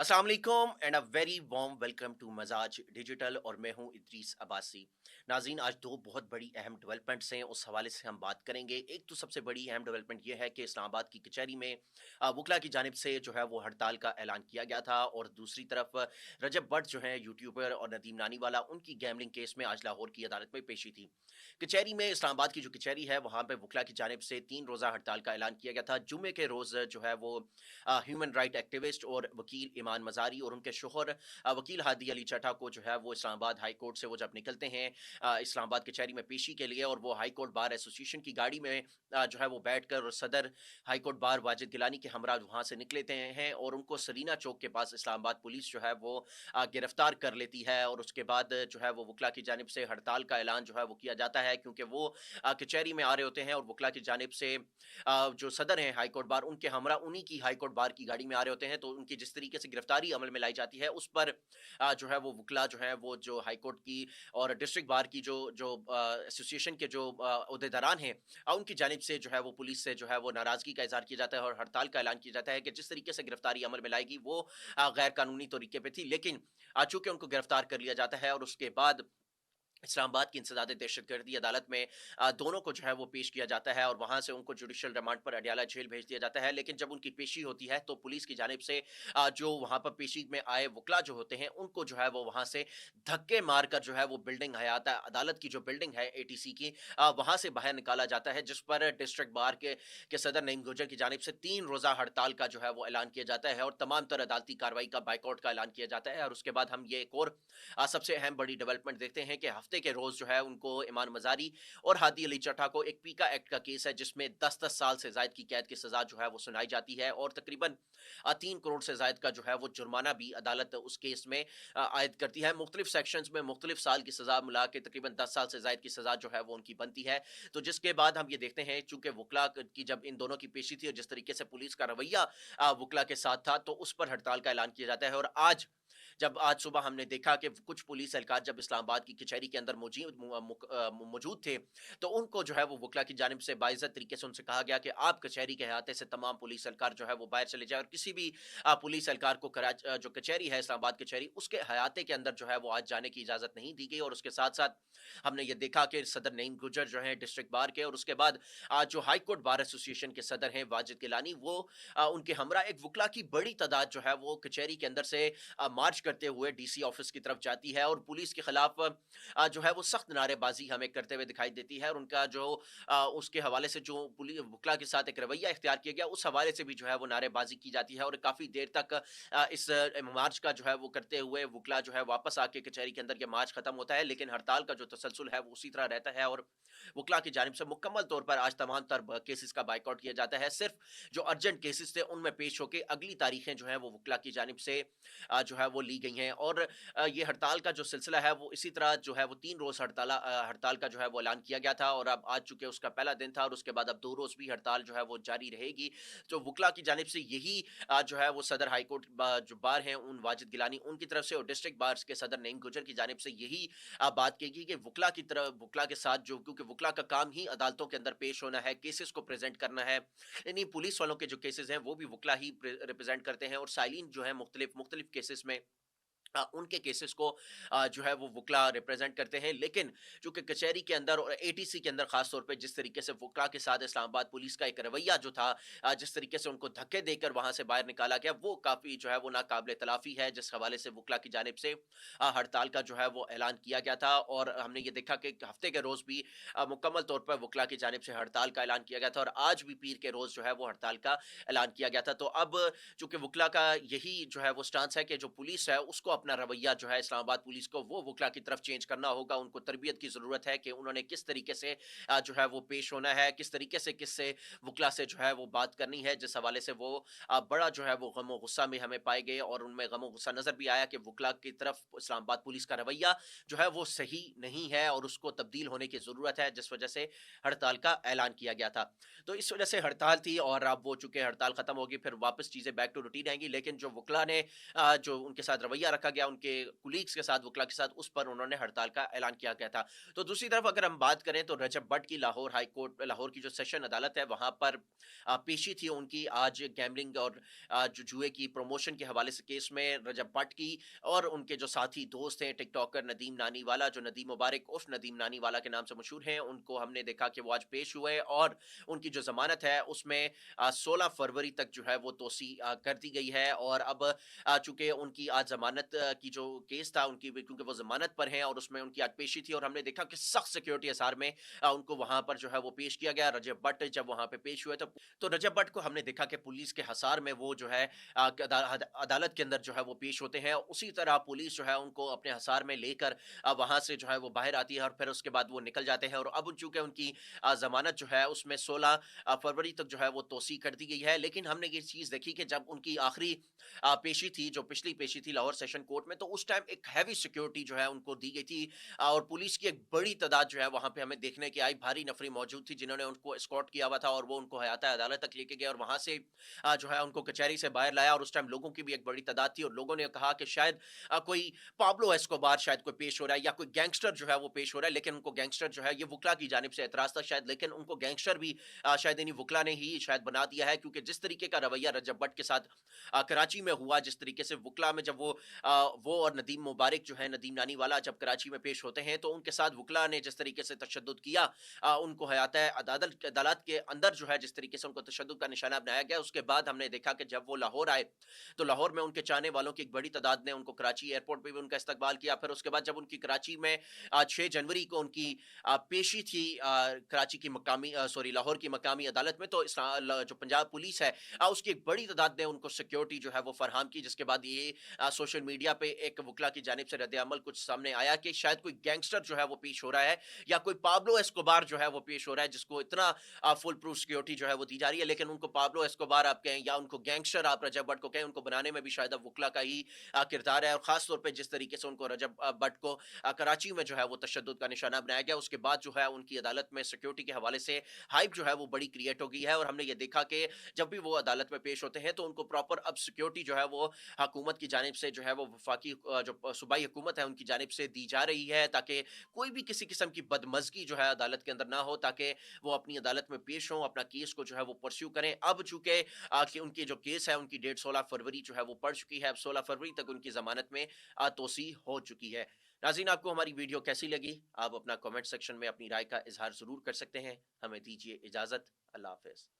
अस्सलाम वालेकुम and a very warm welcome to Majaz digital और मैं हूं इद्रीस अब्बासी। नाज़रीन, आज दो बहुत बड़ी अहम डेवलपमेंट्स हैं, उस हवाले से हम बात करेंगे। एक तो सबसे बड़ी अहम डेवलपमेंट यह है कि इस्लामाबाद की कचहरी में वकला की जानिब से जो है वो हड़ताल का ऐलान किया गया था, और दूसरी तरफ रजब भट्ट जो है यूट्यूबर और नदीम नानीवाला, उनकी गैमलिंग केस में आज लाहौर की अदालत में पेशी थी। कचहरी में, इस्लामाबाद की जो कचहरी है वहाँ पे वकला की जानिब से 3 रोज़ा हड़ताल का ऐलान किया गया था। जुम्मे के रोज़ जो है वो ह्यूमन राइट एक्टिविस्ट और वकील ईमान मज़ारी और उनके शोहर वकील हादी अली चट्टा को जो है वो इस्लामाबाद हाई कोर्ट से वो जब निकलते हैं इस्लामाबाद कचहरी में पेशी के लिए, और वो हाई कोर्ट बार एसोसिएशन की गाड़ी में जो है वो बैठकर सदर high court bar Wajid Gilani के हमरा वहाँ से निकलते हैं, और उनको सलीना चौक के पास इस्लामाबाद पुलिस जो है वो गिरफ्तार कर लेती है। और उसके बाद जो है वो वकला की जानिब से हड़ताल का ऐलान जो है वो किया जाता है, क्योंकि वो कचहरी में आ रहे होते हैं और वकला की जानिब से जो सदर हैं हाई कोर्ट बार, उनके हमरा उन्हीं की हाई कोर्ट बार की गाड़ी में आ रहे होते हैं। तो उनकी जिस तरीके से गिरफ्तारी अमल में लाई जाती है, उस पर जो है वो वकला जो है वो जो हाई कोर्ट की और डिस्ट्रिक्ट बार की जो जो एसोसिएशन के जो अहदेदारान हैं, उनकी जानिब से जो है वो पुलिस से जो है वो नाराजगी का इजहार किया जाता है और हड़ताल का ऐलान किया जाता है कि जिस तरीके से गिरफ्तारी अमल में लाएगी वो गैर कानूनी तरीके पे थी। लेकिन चूंकि उनको गिरफ्तार कर लिया जाता है, और उसके बाद इस्लामाबाद की इंसदाद दहशतगर्दी अदालत में दोनों को जो है वो पेश किया जाता है, और वहाँ से उनको जुडिशल रिमांड पर अडयाला जेल भेज दिया जाता है। लेकिन जब उनकी पेशी होती है तो पुलिस की जानिब से जो वहाँ पर पेशी में आए वकला जो होते हैं, उनको जो है वो वहाँ से धक्के मारकर जो है वो बिल्डिंग हयात अदालत की जो बिल्डिंग है एटीसी की, वहाँ से बाहर निकाला जाता है, जिस पर डिस्ट्रिक्ट बार के सदर नईम गुजर की जानिब से 3 रोज़ा हड़ताल का जो है वो ऐलान किया जाता है, और तमाम तर अदालती कार्रवाई का बाइकआउट का ऐलान किया जाता है। और उसके बाद हम ये एक और सबसे अहम बड़ी डेवलपमेंट देखते हैं कि हफ्ते के रोज जो है उनको ईमान मजारी और हादी अली चट्टा को एक पीका एक्ट का केस है, जिसमें 10-10 साल से जायद की कैद की सजा जो है वो सुनाई जाती है, और तकरीबन 3 करोड़ से जायद का जो है वो जुर्माना भी अदालत उस केस में आयद करती है। मुख्तलिफ सेक्शंस में मुख्तलिफ साल की सजा मिला के तकरीबन 10 साल से जायद की सजा जो है वो उनकी बनती है। तो जिसके बाद हम ये देखते हैं, चूंकि वकला की जब इन दोनों की पेशी थी और जिस तरीके से पुलिस का रवैया वकला के साथ था, तो उस पर हड़ताल का ऐलान किया जाता है। और आज सुबह हमने देखा कि कुछ पुलिस एहलकार जब इस्लामाबाद की कचहरी के अंदर मौजूद थे, तो उनको जो है वो वकला की जानिब से बाइज्जत तरीके से उनसे कहा गया कि आप कचहरी के अहाते से तमाम पुलिस एहलकार जो है वो बाहर चले जाए, और किसी भी पुलिस एहलकार को जो कचहरी है इस्लामाबाद कचहरी, उसके अहाते के अंदर जो है वो आज जाने की इजाज़त नहीं दी गई। और उसके साथ साथ हमने ये देखा कि सदर नईम गुजर जो है डिस्ट्रिक्ट बार के, और उसके बाद जो हाई कोर्ट बार एसोसिएशन के सदर हैं वाजिद गिलानी, वो उनके हमरा एक वकला की बड़ी तादाद जो है वो कचहरी के अंदर से मार्च करते हुए डीसी ऑफिस की तरफ जाती है, और पुलिस के खिलाफ जो है वो सख्त नारेबाजी हमें करते हुए दिखाई देती है। और उनका जो उसके हवाले से जो पुलिस वकला के साथ एक रवैया इख्तियार किया गया, उस हवाले से भी जो है वो नारेबाजी की जाती है, और काफ़ी देर तक इस मार्च का जो है वो करते हुए वकला जो है वापस आके कचहरी के अंदर ये मार्च खत्म होता है। लेकिन हड़ताल का जो तसलसल है वो उसी तरह रहता है, और वकला की जानिब से मुकम्मल तौर पर आज तमाम तर केसेस का बाइकआउट किया जाता है। सिर्फ जो अर्जेंट केसेस थे उनमें पेश होके अगली तारीखें जो है वो वकला की जानिब से जो है वो ली गई हैं। और ये हड़ताल का जो सिलसिला है वो इसी तरह जो है वो 3 रोज़ हड़ताल का जो है वो ऐलान किया गया था, और अब आज चूंकि उसका पहला दिन था, और उसके बाद अब 2 रोज़ भी हड़ताल जो है वो जारी रहेगी। तो वकला की जानिब से यही जो है वो सदर हाई कोर्ट जो बार हैं उन वाजिद गिलानी उनकी तरफ से, और डिस्ट्रिक्ट बार के सदर नईम गुजर की जानिब से यही बात की गई कि वकला की तरफ वकला के साथ जो, क्योंकि वकला का काम ही अदालतों के अंदर पेश होना है, केसेस को प्रेजेंट करना है। इन्हीं पुलिस वालों के जो केसेस हैं वो भी वकला ही रिप्रेजेंट करते हैं, और साइलिन जो है मुख्तलिफ मुख्तलिफ केसेस में उनके केसेस को जो है वो वकला रिप्रेजेंट करते हैं। लेकिन चूंकि कचहरी के अंदर और एटीसी के अंदर खास तौर पे जिस तरीके से वकला के साथ इस्लामाबाद पुलिस का एक रवैया जो था, जिस तरीके से उनको धक्के देकर वहां से बाहर निकाला गया, वो काफी जो है वो नाकाबिले तलाफी है, जिस हवाले से वकला की जानिब से हड़ताल का जो है वो ऐलान किया गया था। और हमने ये देखा कि हफ्ते के रोज भी मुकम्मल तौर पर वकला की जानिब से हड़ताल का ऐलान किया गया था, और आज भी पीर के रोज जो है वो हड़ताल का ऐलान किया गया था। तो अब चूंकि वकला का यही जो है वो स्टांस है कि जो पुलिस है उसको अपना रवैया जो है इस्लामाबाद पुलिस को वो वकला की तरफ चेंज करना होगा। उनको तरबियत की ज़रूरत है कि उन्होंने किस तरीके से जो है वो पेश होना है, किस तरीके से किससे वकला से जो है वो बात करनी है, जिस हवाले से वो बड़ा जो है वो गम गुस्सा में हमें पाए गए, और उनमें गम गुस्सा नज़र भी आया कि वकला की तरफ इस्लामाबाद पुलिस का रवैया जो है वो सही नहीं है, और उसको तब्दील होने की ज़रूरत है, जिस वजह से हड़ताल का ऐलान किया गया था। तो इस वजह से हड़ताल थी, और अब वो चूंकि हड़ताल खत्म होगी फिर वापस चीज़ें बैक टू रूटीन आएंगी। लेकिन जो वकला ने जो उनके साथ रवैया रखा گیا ان کے کولیگز کے ساتھ, وکلا کے ساتھ, اس پر انہوں نے ہڑتال کا اعلان کیا گیا تھا. تو دوسری طرف اگر ہم بات کریں تو رجب بٹ کی لاہور ہائی کورٹ, لاہور کی جو سیشن عدالت ہے, وہاں پر پیشی تھی ان کی آج گیملنگ اور جو جوئے کی پروموشن کے حوالے سے کیس میں. رجب بٹ کی اور ان کے جو ساتھی دوست ہیں ٹک ٹاکر ندیم نانی والا, جو ندیم مبارک عرف ندیم نانی والا کے نام سے مشہور ہیں, ان کو ہم نے دیکھا کہ وہ آج پیش ہوئے اور ان کی جو ضمانت ہے اس میں 16 فروری تک جو ہے وہ توسیع کر دی گئی ہے. اور اب چونکہ ان کی آج ضمانت کی جو کیس تھا ان کی, کیونکہ وہ ضمانت پر ہیں اور اس میں ان کی آج پیشی تھی, اور ہم نے دیکھا کہ سخت سیکیورٹی اثار میں ان کو وہاں پر جو ہے وہ پیش کیا گیا. رجب بٹ جب وہاں پہ پیش ہوئے تو رجب بٹ کو ہم نے دیکھا کہ پولیس کے حصار میں وہ جو ہے عدالت کے اندر جو ہے وہ پیش ہوتے ہیں. اسی طرح پولیس جو ہے ان کو اپنے حصار میں لے کر وہاں سے جو ہے وہ باہر آتی ہے اور پھر اس کے بعد وہ نکل جاتے ہیں. اور اب چونکہ ان کی ضمانت جو ہے اس میں 16 فروری تک جو ہے وہ توسیع کر دی گئی ہے. لیکن ہم نے یہ چیز دیکھی کہ جب ان کی آخری پیشی تھی, جو پچھلی پیشی تھی لاہور سیشن کورٹ میں, تو اس ٹائم ایک ہیوی سیکیورٹی جو ہے ان کو دی گئی تھی اور پولیس کی ایک بڑی تعداد جو ہے وہاں پہ ہمیں دیکھنے کی آئی. بھاری نفری موجود تھی جنہوں نے ان کو اسکورٹ کیا ہوا تھا اور وہ ان کو حیات عدالت تک لے کے گئے اور وہاں سے جو ہے ان کو کچہری سے باہر لایا. اور اس ٹائم لوگوں کی بھی ایک بڑی تعداد تھی اور لوگوں نے کہا کہ شاید کوئی پابلو ایسکوبار شاید کوئی پیش ہو رہا ہے یا کوئی گینگسٹر جو ہے وہ پیش ہو رہا ہے. لیکن ان کو گینگسٹر جو ہے, یہ وکلا کی جانب سے اعتراض تھا شاید, لیکن ان کو گینگسٹر بھی شاید انہیں وکلا نے ہی شاید بنا دیا ہے, کیونکہ جس طریقے کا رویہ رجب بٹ کے ساتھ کراچی میں ہوا, جس طریقے سے وکلا میں جب وہ اور ندیم مبارک جو ہے, ندیم نانی والا, جب کراچی میں پیش ہوتے ہیں تو ان کے ساتھ وکلا نے جس طریقے سے تشدد کیا, ان کو حیات عدالت کے اندر جو ہے جس طریقے سے ان کو تشدد کا نشانہ بنایا گیا. اس کے بعد ہم نے دیکھا کہ جب وہ لاہور آئے تو لاہور میں ان کے چاہنے والوں کی ایک بڑی تعداد نے ان کو کراچی ایئرپورٹ پہ بھی ان کا استقبال کیا. پھر اس کے بعد جب ان کی کراچی میں 6 جنوری کو ان کی پیشی تھی کراچی کی مقامی لاہور کی مقامی عدالت میں, تو جو پنجاب پولیس ہے اس کی ایک بڑی تعداد نے ان کو سیکیورٹی جو ہے وہ فراہم کی. جس کے بعد یہ سوشل میڈیا پہ ایک وکلا کی جانب سے رد عمل کچھ سامنے آیا کہ شاید کوئی گینگسٹر جو ہے وہ پیش ہو رہا ہے یا کوئی پابلو ایسکوبار جو ہے وہ پیش ہو رہا ہے, جس کو اتنا فل پروف سیکیورٹی جو ہے وہ دی جا رہی ہے. لیکن ان کو پابلو ایسکوبار آپ کہیں یا ان کو گینگسٹر آپ رجب بٹ کو کہیں, ان کو بنانے میں بھی شاید اب وکلا کا ہی کردار ہے. اور خاص طور پہ جس طریقے سے ان کو رجب بٹ کو کراچی میں جو ہے وہ تشدد کا نشانہ بنایا گیا, اس کے بعد جو ہے ان کی عدالت میں سیکیورٹی کے حوالے سے ہائپ جو ہے وہ بڑی کریٹ ہو گئی ہے. اور ہم نے یہ دیکھا کہ جب بھی وہ عدالت میں پیش ہوتے ہیں تو ان کو پراپر اب سیکیورٹی جو ہے وہ حکومت کی جانب سے جو ہے وہ وفاقی جو صوبائی حکومت ہے ان کی جانب سے دی جا رہی ہے, تاکہ کوئی بھی کسی قسم کی بدمزگی جو ہے عدالت کے اندر نہ ہو, تاکہ وہ اپنی عدالت میں پیش ہوں, اپنا کیس کو جو ہے وہ پرسیو کریں. اب چونکہ کہ ان کی جو کیس ہے ان کی ڈیٹ 16 فروری جو ہے وہ پڑ چکی ہے, اب 16 فروری تک ان کی ضمانت میں توسیع ہو چکی ہے. ناظرین, آپ کو ہماری ویڈیو کیسی لگی؟ آپ اپنا کمنٹ سیکشن میں اپنی رائے کا اظہار ضرور کر سکتے ہیں. ہمیں دیجیے اجازت. اللہ حافظ.